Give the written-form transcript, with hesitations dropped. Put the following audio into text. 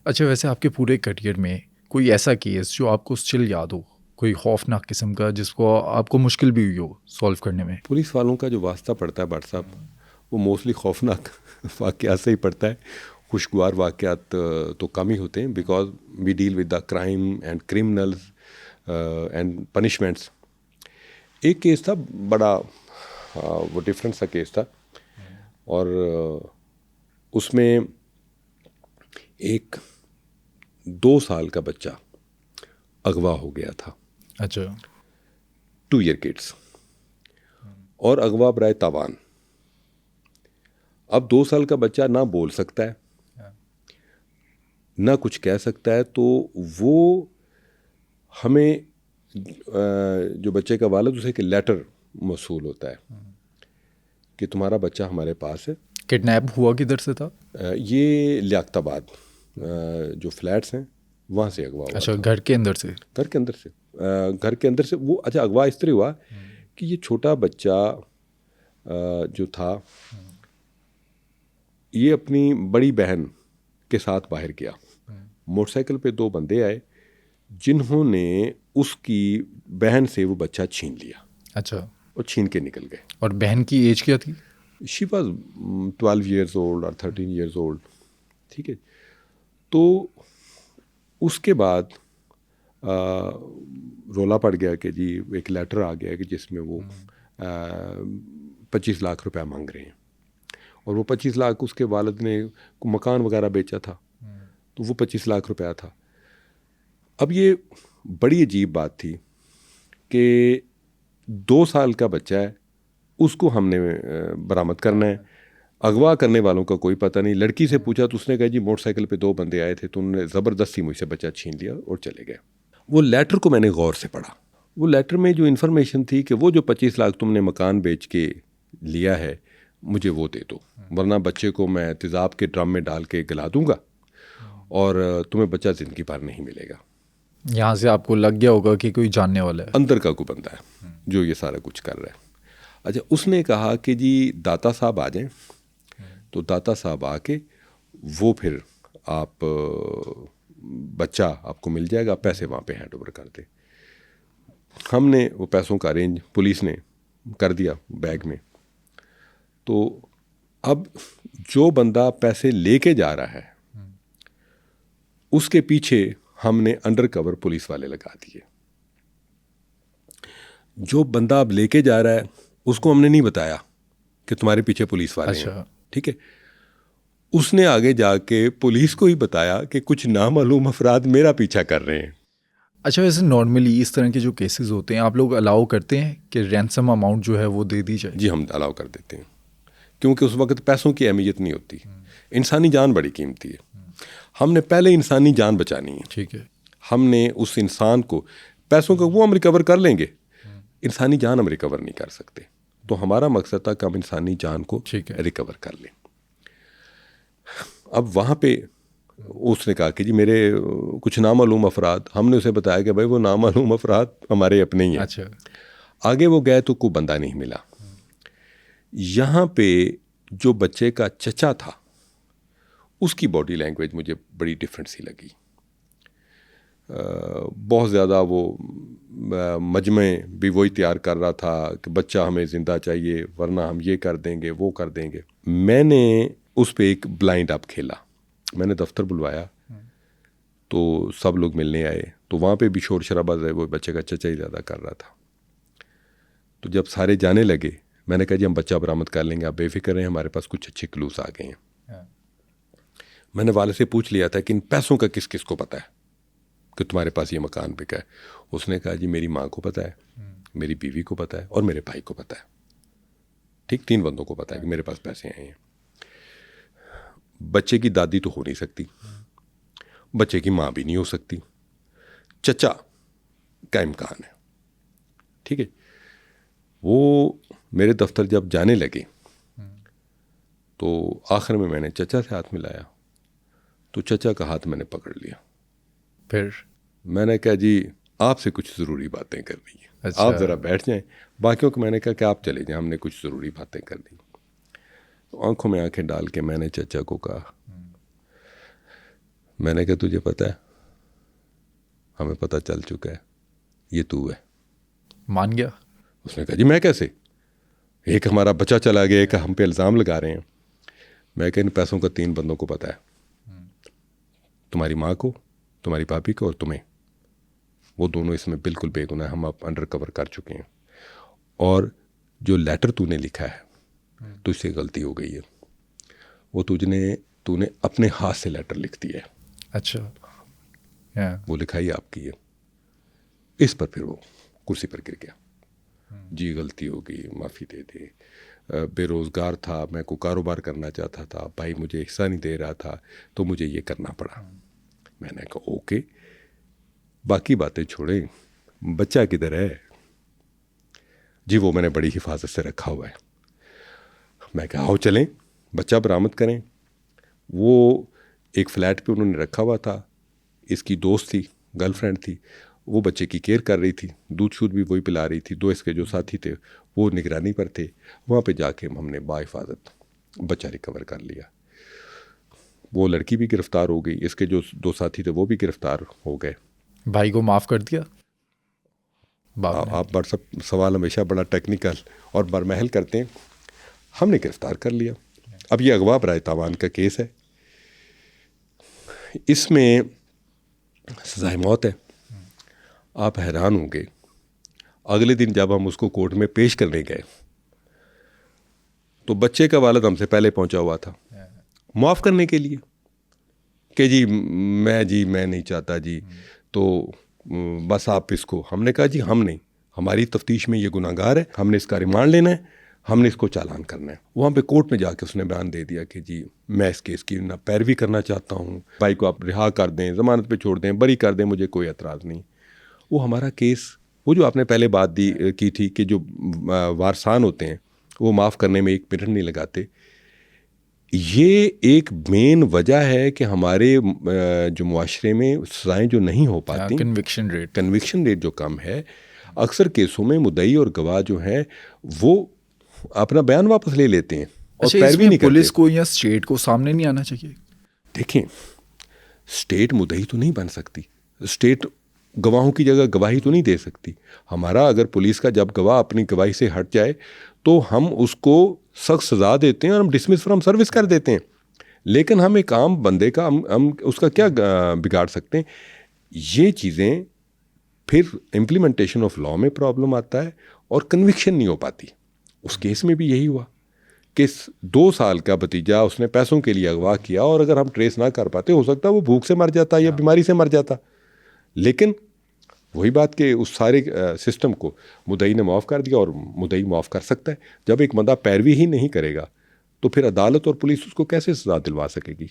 अच्छा, वैसे आपके पूरे करियर में कोई ऐसा केस जो आपको स्टिल याद हो, कोई खौफनाक किस्म का जिसको आपको मुश्किल भी हुई हो सॉल्व करने में? पुलिस वालों का जो वास्ता पड़ता है भाट साहब, वो मोस्टली खौफनाक वाक़यात से ही पड़ता है। खुशगवार वाक़यात तो कम ही होते हैं, because we deal with the crime and criminals and punishments. एक केस था बड़ा, वो डिफरेंट सा केस था, और उसमें एक 2 साल का बच्चा अगवा हो गया था। अच्छा। 2 ईयर किड्स, और अगवा बराए तावान। अब 2 साल का बच्चा ना बोल सकता है, ना कुछ कह सकता है, तो वो हमें जो बच्चे का वालिद, उसे एक लेटर मौसूल होता है कि तुम्हारा बच्चा हमारे पास है। किडनैप हुआ किधर से था? ये लियाकताबाद जो फ्लैट्स हैं वहाँ से अगवा हुआ अच्छा, था। घर के अंदर से? घर के अंदर से, घर के अंदर से वो। अच्छा, अगवा इस तरह हुआ कि ये छोटा बच्चा जो था, ये अपनी बड़ी बहन के साथ बाहर गया। मोटरसाइकिल पे 2 बंदे आए जिन्होंने उसकी बहन से वो बच्चा छीन लिया। अच्छा। और छीन के निकल गए। और बहन की एज क्या थी? शी वॉज 12 ईयर्स ओल्ड और 13 ईयर्स ओल्ड। ठीक है। तो उसके बाद रोला पड़ गया कि जी एक लेटर आ गया कि जिसमें वो 25 लाख रुपया मांग रहे हैं, और वो 25 लाख उसके वालिद ने मकान वगैरह बेचा था, तो वो 25 लाख रुपया था। अब ये बड़ी अजीब बात थी कि 2 साल का बच्चा है, उसको हमने बरामद करना है। अगवा करने वालों का कोई पता नहीं। लड़की से पूछा तो उसने कहा जी मोटरसाइकिल पे 2 बंदे आए थे, तो उन्होंने ज़बरदस्ती मुझसे बच्चा छीन लिया और चले गए। वो लेटर को मैंने गौर से पढ़ा। वो लेटर में जो इन्फॉर्मेशन थी कि वो जो 25 लाख तुमने मकान बेच के लिया है, मुझे वो दे दो, वरना बच्चे को मैं तेज़ाब के ड्रम में डाल के गला दूंगा और तुम्हें बच्चा ज़िंदगी भर नहीं मिलेगा। यहाँ से आपको लग गया होगा कि कोई जानने वाला है। अंदर का कोई बंदा है जो ये सारा कुछ कर रहा है। अच्छा, उसने कहा कि जी दाता साहब आ जाएं, तो दाता साहब आके वो फिर आप बच्चा आपको मिल जाएगा, पैसे वहाँ पे हैंड ओवर कर दे। हमने वो पैसों का अरेंज पुलिस ने कर दिया बैग में। तो अब जो बंदा पैसे लेके जा रहा है उसके पीछे हमने अंडर कवर पुलिस वाले लगा दिए। जो बंदा अब लेके जा रहा है उसको हमने नहीं बताया कि तुम्हारे पीछे पुलिस वाले हैं। अच्छा। ठीक है। उसने आगे जाके पुलिस को ही बताया कि कुछ नामालूम अफराद मेरा पीछा कर रहे हैं। अच्छा, वैसे नॉर्मली इस तरह के जो केसेस होते हैं आप लोग अलाउ करते हैं कि रैंसम अमाउंट जो है वो दे दी जाए? जी हम अलाउ कर देते हैं, क्योंकि उस वक्त पैसों की अहमियत नहीं होती, इंसानी जान बड़ी कीमती है। हमने पहले इंसानी जान बचानी है। ठीक है। हमने उस इंसान को, पैसों को वो हम रिकवर कर लेंगे, इंसानी जान हम रिकवर नहीं कर सकते। तो हमारा मकसद था कि हम इंसानी जान को ठीक है। रिकवर कर लें। अब वहाँ पे उसने कहा कि जी मेरे कुछ नामालूम अफराद, हमने उसे बताया कि भाई वो नामालूम अफराद हमारे अपने ही हैं। अच्छा। आगे वो गए तो कोई बंदा नहीं मिला। यहाँ पे जो बच्चे का चचा था उसकी बॉडी लैंग्वेज मुझे बड़ी डिफरेंट सी लगी। बहुत ज़्यादा वो मजमे भी वही तैयार कर रहा था कि बच्चा हमें ज़िंदा चाहिए, वरना हम ये कर देंगे वो कर देंगे। मैंने उस पर एक ब्लाइंड अप खेला। मैंने दफ्तर बुलवाया तो सब लोग मिलने आए, तो वहाँ पे भी शोर शराबा वो बच्चे का चचा ही ज़्यादा कर रहा था। तो जब सारे जाने लगे मैंने कहा जी हम बच्चा बरामद कर लेंगे, आप बेफिक्र रहें, हमारे पास कुछ अच्छे क्लूस आ गए हैं। मैंने वाले से पूछ लिया था कि इन पैसों का किस किस को पता है कि तुम्हारे पास ये मकान बिका है। उसने कहा जी मेरी माँ को पता है, मेरी बीवी को पता है और मेरे भाई को पता है। ठीक, 3 बंदों को पता है कि मेरे पास पैसे आए हैं। बच्चे की दादी तो हो नहीं सकती, बच्चे की माँ भी नहीं हो सकती, चचा का इम्कान है। ठीक है। वो मेरे दफ्तर जब जाने लगे तो आखिर में मैंने चचा से हाथ मिलाया, तो चचा का हाथ मैंने पकड़ लिया। फिर मैंने कहा जी आपसे कुछ ज़रूरी बातें करनी है। अच्छा। आप ज़रा बैठ जाएं। बाकियों को मैंने कहा कि आप चले जाएं, हमने कुछ ज़रूरी बातें करनी। तो आंखों में आंखें डाल के मैंने चचा को कहा, मैंने कहा तुझे पता है, हमें पता चल चुका है, ये तू है। मान गया? उसने कहा जी मैं कैसे, एक हमारा बच्चा चला गया, एक हम पे इल्ज़ाम लगा रहे हैं। मैं कहा इन पैसों का 3 बंदों को पता है, तुम्हारी माँ को, तुम्हारी भाभी को और तुम्हें। वो दोनों इसमें बिल्कुल बेगुनाह, हम आप अंडर कवर कर चुके हैं। और जो लेटर तूने लिखा है तुझसे गलती हो गई है, वो तूने अपने हाथ से लेटर लिख दिया है। अच्छा। वो लिखाई आपकी है। इस पर फिर वो कुर्सी पर गिर गया। जी गलती हो गई, माफ़ी दे दे, बेरोज़गार था, मैं को कारोबार करना चाहता था, भाई मुझे हिस्सा नहीं दे रहा था तो मुझे ये करना पड़ा। मैंने कहा ओके, बाकी बातें छोड़ें, बच्चा किधर है? जी वो मैंने बड़ी हिफाजत से रखा हुआ है। मैं कहा आओ चलें, बच्चा बरामद करें। वो एक फ़्लैट पे उन्होंने रखा हुआ था, इसकी दोस्त थी, गर्लफ्रेंड थी, वो बच्चे की केयर कर रही थी, दूध शूध भी वही पिला रही थी। 2 इसके जो साथी थे वो निगरानी पर थे। वहाँ पे जाके हमने बाहिफाजत बच्चा रिकवर कर लिया। वो लड़की भी गिरफ़्तार हो गई, इसके जो 2 साथी थे वो भी गिरफ़्तार हो गए। भाई को माफ़ कर दिया बाप ने? आप बड़ा सवाल हमेशा बड़ा टेक्निकल और बरमहल करते हैं। हमने गिरफ़्तार कर लिया। अब ये अगवा बराए तावान का केस है, इसमें सज़ाए मौत है। आप हैरान होंगे, अगले दिन जब हम उसको कोर्ट में पेश करने गए तो बच्चे का वालिद हमसे पहले पहुंचा हुआ था माफ़ करने के लिए कि जी मैं नहीं चाहता जी, तो बस आप इसको। हमने कहा जी हम नहीं, हमारी तफ्तीश में ये गुनाहगार है, हमने इसका रिमांड लेना है, हमने इसको चालान करना है। वहाँ पे कोर्ट में जाके उसने बयान दे दिया कि जी मैं इस केस की ना पैरवी करना चाहता हूँ, भाई को आप रिहा कर दें, ज़मानत पे छोड़ दें, बरी कर दें, मुझे कोई एतराज़ नहीं। वो हमारा केस, वो जो आपने पहले बात की थी कि जो वारसान होते हैं वो माफ़ करने में 1 मिनट नहीं लगाते, ये एक मेन वजह है कि हमारे जो मुआशरे में सज़ाएँ जो नहीं हो पाती, कन्विक्शन रेट जो कम है। अक्सर केसों में मुद्दई और गवाह जो हैं वो अपना बयान वापस ले लेते हैं और अच्छा, पैरवी नहीं करते। पुलिस को या स्टेट को सामने नहीं आना चाहिए? देखें, स्टेट मुद्दई तो नहीं बन सकती, स्टेट गवाहों की जगह गवाही तो नहीं दे सकती। हमारा अगर पुलिस का जब गवाह अपनी गवाही से हट जाए तो हम उसको सख्त सज़ा देते हैं और हम डिसमिस फ्रॉम सर्विस कर देते हैं। लेकिन हम एक आम बंदे का हम उसका क्या बिगाड़ सकते हैं? ये चीज़ें फिर इम्प्लीमेंटेशन ऑफ लॉ में प्रॉब्लम आता है और कन्विक्शन नहीं हो पाती। उस केस में भी यही हुआ कि 2 साल का भतीजा उसने पैसों के लिए अगवा किया और अगर हम ट्रेस ना कर पाते, हो सकता है वो भूख से मर जाता या बीमारी से मर जाता। लेकिन वही बात कि उस सारे सिस्टम को मुद्दई ने माफ़ कर दिया और मुद्दई माफ़ कर सकता है। जब एक बंदा पैरवी ही नहीं करेगा तो फिर अदालत और पुलिस उसको कैसे सज़ा दिलवा सकेगी?